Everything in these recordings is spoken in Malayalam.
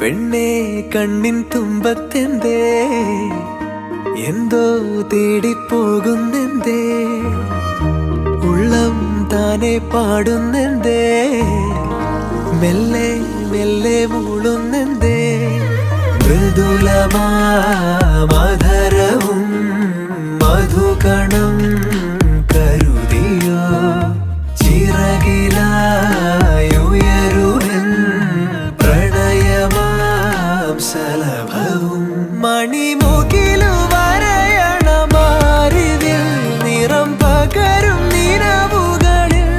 പെണ്ണേ കണ്ണിൻ തുമ്പത്തെന്തേ എന്തോ തേടിപ്പോകുന്നെന്തേ ഉള്ളം താനെ പാടുന്നെന്തേ മെല്ലെ മെല്ലെ മൂളുന്നെന്തേ മൃദുലമാധരവും മധുകണം കരുതിയോ ചിറകിലായുയരുവൻ പ്രണയമാം സലഭവും മണിമുകിലു വരയണമാരിതിൽ നിറം പകരും നിലവുകളിൽ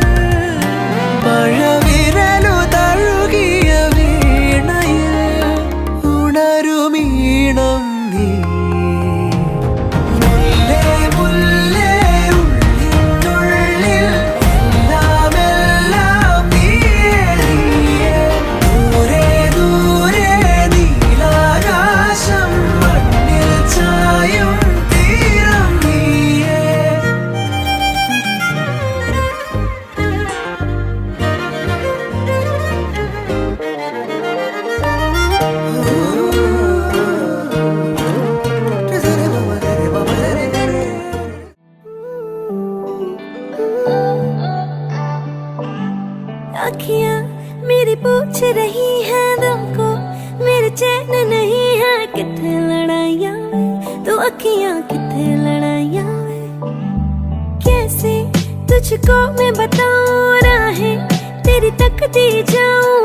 മഴവിരലു തഴുകിയ വീണയിൽ ഉണരുമീണം നീ अखियाँ मेरी पूछ रही है दिल को मेरे चैन नहीं है कितने लड़ाइयाँ तो अखियाँ कितने लड़ाइयाँ कैसे तुझको मैं बताऊँ राहें तेरी तकती जाऊँ